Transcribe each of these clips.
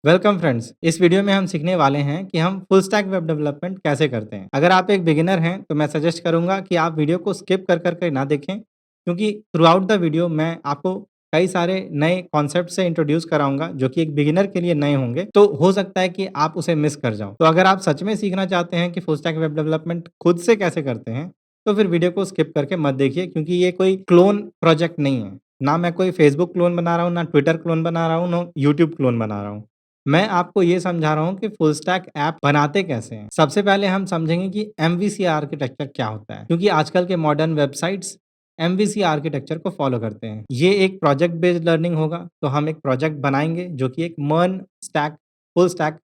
Welcome friends. इस video में हम सीखने वाले हैं कि हम फुल स्टैक वेब डेवलपमेंट कैसे करते हैं। अगर आप एक बिगिनर हैं तो मैं सजेस्ट करूंगा कि आप वीडियो को स्किप कर करके ना देखें, क्योंकि थ्रू आउट द वीडियो मैं आपको कई सारे नए कॉन्सेप्ट से इंट्रोड्यूस कराऊंगा जो कि एक बिगिनर के लिए नए होंगे, तो हो सकता है कि आप उसे मिस कर जाओ। तो अगर आप सच में सीखना चाहते हैं कि फुल स्टैक वेब डेवलपमेंट खुद से कैसे करते हैं, तो फिर वीडियो को स्किप करके मत देखिए, क्योंकि ये कोई क्लोन प्रोजेक्ट नहीं है। ना मैं कोई फेसबुक क्लोन बना रहा हूँ, ना ट्विटर क्लोन बना रहा हूँ, ना यूट्यूब क्लोन बना रहा हूँ। मैं आपको ये समझा रहा हूँ कि फुल स्टैक ऐप बनाते कैसे हैं। सबसे पहले हम समझेंगे कि एमवीसी आर्किटेक्चर क्या होता है, क्योंकि आजकल के मॉडर्न वेबसाइट्स एमवीसी आर्किटेक्चर को फॉलो करते हैं। ये एक प्रोजेक्ट बेस्ड लर्निंग होगा, तो हम एक प्रोजेक्ट बनाएंगे जो कि एक MERN stack full stack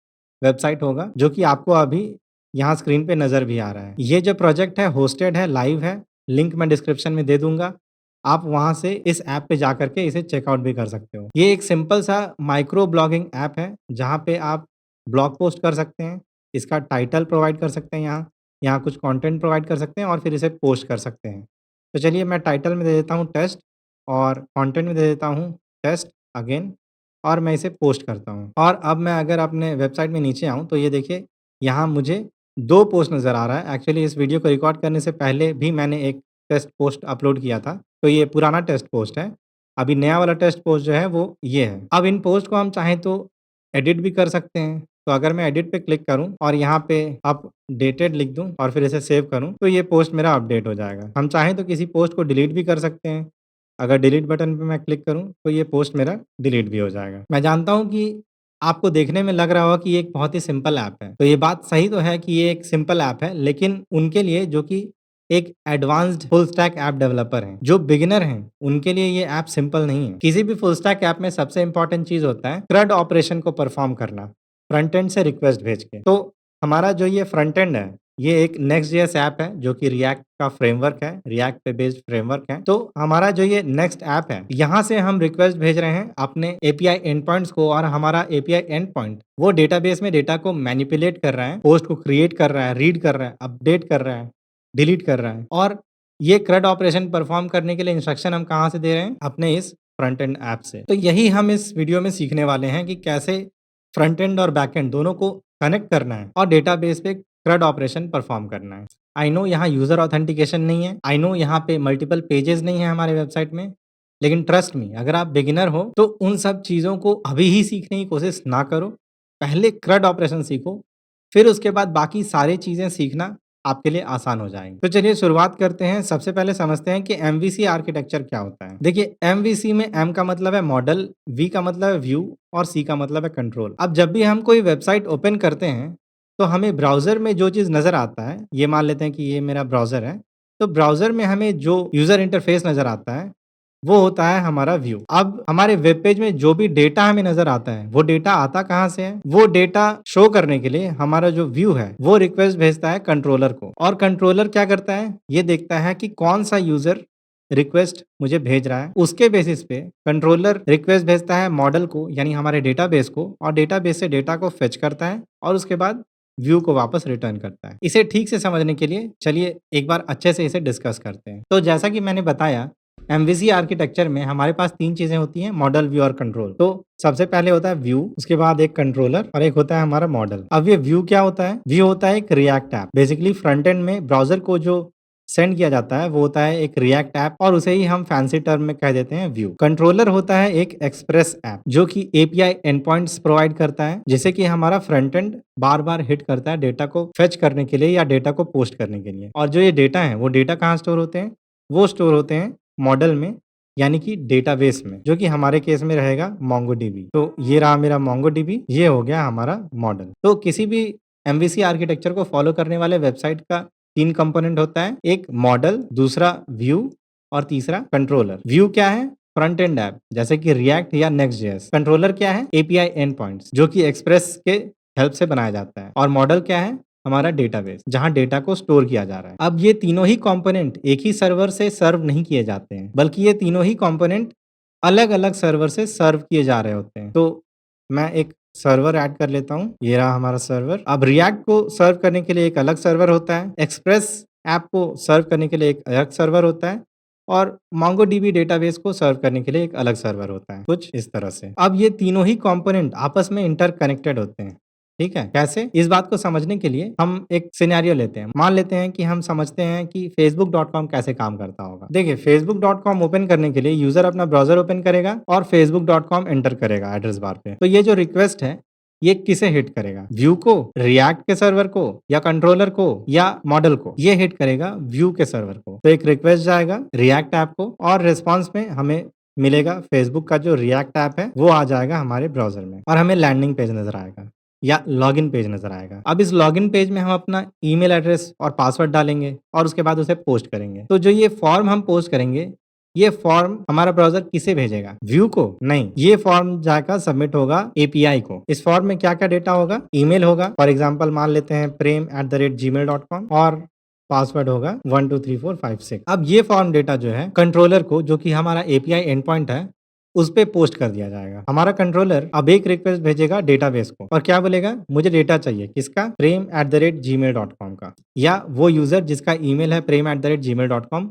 website होगा, जो कि आपको अभी यहाँ स्क्रीन पे नज़र भी आ रहा है। ये जो प्रोजेक्ट है होस्टेड है, लाइव है। लिंक मैं डिस्क्रिप्शन में दे दूंगा। आप वहाँ से इस ऐप पे जा करके इसे चेकआउट भी कर सकते हो। ये एक सिंपल सा माइक्रो ब्लॉगिंग ऐप है, जहाँ पे आप ब्लॉग पोस्ट कर सकते हैं, इसका टाइटल प्रोवाइड कर सकते हैं यहाँ, यहाँ कुछ कंटेंट प्रोवाइड कर सकते हैं और फिर इसे पोस्ट कर सकते हैं। तो चलिए मैं टाइटल में दे देता हूँ टेस्ट, और कंटेंट में दे देता हूँ टेस्ट अगेन, और मैं इसे पोस्ट करता हूँ। और अब मैं अगर अपने वेबसाइट में नीचे आऊँ तो ये देखिए, यहाँ मुझे 2 पोस्ट नज़र आ रहा है। एक्चुअली इस वीडियो को रिकॉर्ड करने से पहले भी मैंने एक टेस्ट पोस्ट अपलोड किया था, तो ये पुराना टेस्ट पोस्ट है। अभी नया वाला टेस्ट पोस्ट जो है वो ये है। अब इन पोस्ट को हम चाहें तो एडिट भी कर सकते हैं। तो अगर मैं एडिट पे क्लिक करूँ और यहाँ पे अपडेटेड लिख दूँ और फिर इसे सेव करूँ, तो ये पोस्ट मेरा अपडेट हो जाएगा। हम चाहें तो किसी पोस्ट को डिलीट भी कर सकते हैं। अगर डिलीट बटन पे मैं क्लिक करूँ तो ये पोस्ट मेरा डिलीट भी हो जाएगा। मैं जानता हूँ कि आपको देखने में लग रहा होगा कि ये एक बहुत ही सिंपल ऐप है। तो ये बात सही तो है कि ये एक सिंपल ऐप है, लेकिन उनके लिए जो कि एक advanced full stack app developer हैं, जो बिगिनर हैं, उनके लिए ये ऐप सिंपल नहीं है। किसी भी फुल स्टैक ऐप में सबसे इंपॉर्टेंट चीज़ होता है CRUD ऑपरेशन को परफॉर्म करना, फ्रंट एंड से रिक्वेस्ट भेज के। तो हमारा जो ये फ्रंट एंड है, ये एक नेक्स्ट.जेएस ऐप है जो कि रिएक्ट का फ्रेमवर्क है, रिएक्ट पे बेस्ड फ्रेमवर्क है। तो हमारा जो ये नेक्स्ट ऐप है, यहाँ से हम रिक्वेस्ट भेज रहे हैं अपने एपीआई एंड पॉइंट्स को, और हमारा एपीआई एंड पॉइंट वो डेटाबेस में डेटा को मैनिपुलेट कर रहा है, पोस्ट को क्रिएट कर रहा है, रीड कर रहा है, अपडेट कर रहा है, डिलीट कर रहा है। और ये CRUD ऑपरेशन परफॉर्म करने के लिए इंस्ट्रक्शन हम कहाँ से दे रहे हैं? अपने इस फ्रंट एंड ऐप से। तो यही हम इस वीडियो में सीखने वाले हैं कि कैसे फ्रंट एंड और बैक एंड दोनों को कनेक्ट करना है और डेटाबेस पे CRUD ऑपरेशन परफॉर्म करना है। आई नो यहाँ यूज़र ऑथेंटिकेशन नहीं है, आई नो यहाँ पे मल्टीपल पेजेस नहीं है हमारे वेबसाइट में, लेकिन ट्रस्ट मी, अगर आप बिगिनर हो तो उन सब चीज़ों को अभी ही सीखने की कोशिश ना करो। पहले CRUD ऑपरेशन सीखो, फिर उसके बाद बाकी सारी चीज़ें सीखना आपके लिए आसान हो जाएँगी। तो चलिए शुरुआत करते हैं। सबसे पहले समझते हैं कि एमवीसी आर्किटेक्चर क्या होता है। देखिए, एमवीसी में एम का मतलब है मॉडल, वी का मतलब है व्यू और सी का मतलब है कंट्रोल। अब जब भी हम कोई वेबसाइट ओपन करते हैं, तो हमें ब्राउज़र में जो चीज़ नज़र आता है, ये मान लेते हैं कि ये मेरा ब्राउज़र है, तो ब्राउज़र में हमें जो यूज़र इंटरफ़ेस नज़र आता है, वो होता है हमारा व्यू। अब हमारे वेब पेज में जो भी डेटा हमें नज़र आता है, वो डेटा आता कहाँ से है? वो डेटा शो करने के लिए हमारा जो व्यू है, वो रिक्वेस्ट भेजता है कंट्रोलर को, और कंट्रोलर क्या करता है? ये देखता है कि कौन-सा यूज़र रिक्वेस्ट मुझे भेज रहा है। उसके बेसिस पे कंट्रोलर रिक्वेस्ट भेजता है मॉडल को, यानी हमारे डेटाबेस को, और डेटाबेस से डेटा को फेच करता है और उसके बाद व्यू को वापस रिटर्न करता है। इसे ठीक से समझने के लिए चलिए एक बार अच्छे से इसे डिस्कस करते हैं। तो जैसा कि मैंने बताया, एमवीसी आर्किटेक्चर में हमारे पास 3 चीज़ें होती हैं, मॉडल, व्यू और कंट्रोल। तो सबसे पहले होता है व्यू, उसके बाद एक कंट्रोलर और एक होता है हमारा मॉडल। अब ये व्यू क्या होता है? व्यू होता है एक react app. Basically front end में ब्राउज़र को जो सेंड किया जाता है वो होता है एक रिएक्ट ऐप, और उसे ही हम फैंसी टर्म में कह देते हैं व्यू। कंट्रोलर होता है एक एक्सप्रेस ऐप, जो कि एपीआई एंड पॉइंट्स प्रोवाइड करता है, जिसे कि हमारा फ्रंट एंड बार-बार हिट करता है डेटा को फेच करने के लिए या डेटा को पोस्ट करने के लिए। और जो ये डेटा है, वो डेटा कहाँ स्टोर होते हैं? वो स्टोर होते हैं मॉडल में, यानी कि डेटाबेस में, जो कि हमारे केस में रहेगा मोंगोडीबी। तो ये रहा मेरा मोंगोडीबी, ये हो गया हमारा मॉडल। तो किसी भी एमवीसी आर्किटेक्चर को फॉलो करने वाले वेबसाइट का 3 कंपोनेंट होता है, एक मॉडल, दूसरा व्यू और तीसरा कंट्रोलर। व्यू क्या है? फ्रंट एंड ऐप, जैसे कि रिएक्ट या नेक्स्ट.जेएस। कंट्रोलर क्या है? एपीआई एंड पॉइंट्स, जो कि एक्सप्रेस के हेल्प से बनाया जाता है। और मॉडल क्या है? हमारा डेटाबेस, जहाँ डेटा को स्टोर किया जा रहा है। अब ये तीनों ही कंपोनेंट एक ही सर्वर से सर्व नहीं किए जाते हैं, बल्कि ये तीनों ही कंपोनेंट अलग-अलग सर्वर से सर्व किए जा रहे होते हैं। तो मैं एक सर्वर ऐड कर लेता हूँ, ये रहा हमारा सर्वर। अब रिएक्ट को सर्व करने के लिए एक अलग सर्वर होता है, एक्सप्रेस ऐप को सर्व करने के लिए एक अलग सर्वर होता है, और मोंगोडीबी डेटाबेस को सर्व करने के लिए एक अलग सर्वर होता है, कुछ इस तरह से। अब ये तीनों ही कंपोनेंट आपस में इंटरकनेक्टेड होते हैं, ठीक है? कैसे? इस बात को समझने के लिए हम एक सिनेरियो लेते हैं। मान लेते हैं कि हम समझते हैं कि facebook.com कैसे काम करता होगा। देखिए, facebook.com ओपन करने के लिए यूज़र अपना ब्राउज़र ओपन करेगा और facebook.com एंटर करेगा एड्रेस बार पे। तो ये जो रिक्वेस्ट है, ये किसे हिट करेगा? व्यू को, रिएक्ट के सर्वर को, या कंट्रोलर को, या मॉडल को? ये हिट करेगा व्यू के सर्वर को। तो एक रिक्वेस्ट जाएगा रिएक्ट ऐप को और रिस्पॉन्स में हमें मिलेगा फेसबुक का जो रिएक्ट ऐप है, वो आ जाएगा हमारे ब्राउज़र में और हमें लैंडिंग पेज नज़र आएगा या लॉगिन पेज नज़र आएगा। अब इस लॉगिन पेज में हम अपना ईमेल एड्रेस और पासवर्ड डालेंगे और उसके बाद उसे पोस्ट करेंगे। तो जो ये फॉर्म हम पोस्ट करेंगे, ये फॉर्म हमारा ब्राउज़र किसे भेजेगा? व्यू को? नहीं, ये फॉर्म जाकर सबमिट होगा एपीआई को। इस फॉर्म में क्या-क्या डेटा होगा? ईमेल होगा, फॉर एग्ज़ाम्पल मान लेते हैं prem@gmail.com और पासवर्ड होगा 123456। अब ये फॉर्म डेटा जो है कंट्रोलर को, जो कि हमारा एपीआई एंड पॉइंट है, उस पे पोस्ट कर दिया जाएगा। हमारा कंट्रोलर अब एक रिक्वेस्ट भेजेगा डेटाबेस को और क्या बोलेगा? मुझे डेटा चाहिए, किसका? prem@gmail.com का, या वो यूज़र जिसका ईमेल है prem@gmail.com,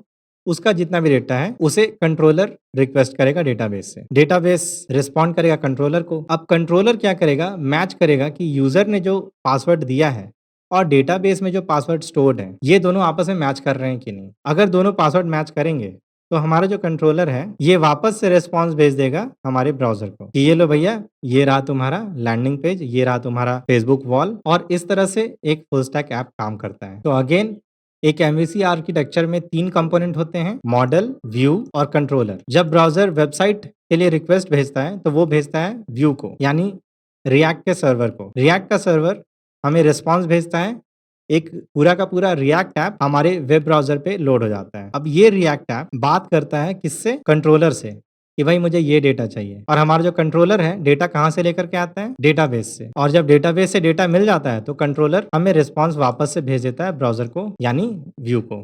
उसका जितना भी डेटा है उसे कंट्रोलर रिक्वेस्ट करेगा डेटाबेस से। डेटाबेस रिस्पॉन्ड करेगा कंट्रोलर को। अब कंट्रोलर क्या करेगा? मैच करेगा कि यूज़र ने जो पासवर्ड दिया है और डेटाबेस में जो पासवर्ड स्टोर्ड है, ये दोनों आपस में मैच कर रहे हैं कि नहीं। अगर दोनों पासवर्ड मैच करेंगे तो हमारा जो कंट्रोलर है, ये वापस से रिस्पॉन्स भेज देगा हमारे ब्राउज़र को कि ये लो भैया, ये रहा तुम्हारा लैंडिंग पेज, ये रहा तुम्हारा फेसबुक वॉल। और इस तरह से एक फुल स्टैक ऐप काम करता है। तो अगेन एक एमवीसी आर्किटेक्चर में 3 कंपोनेंट होते हैं, मॉडल, व्यू और कंट्रोलर। जब ब्राउज़र वेबसाइट के लिए रिक्वेस्ट भेजता है, तो वो भेजता है व्यू को, यानी रिएक्ट के सर्वर को। रिएक्ट का सर्वर हमें रिस्पॉन्स भेजता है, एक पूरा का पूरा रिएक्ट ऐप हमारे वेब ब्राउज़र पे लोड हो जाता है। अब ये रिएक्ट ऐप बात करता है किससे? कंट्रोलर से कि भाई मुझे ये डेटा चाहिए। और हमारा जो कंट्रोलर है, डेटा कहाँ से लेकर के आता है? डेटाबेस से। और जब डेटाबेस से डेटा मिल जाता है, तो कंट्रोलर हमें रिस्पॉन्स वापस से भेज देता है ब्राउज़र को, यानी व्यू को।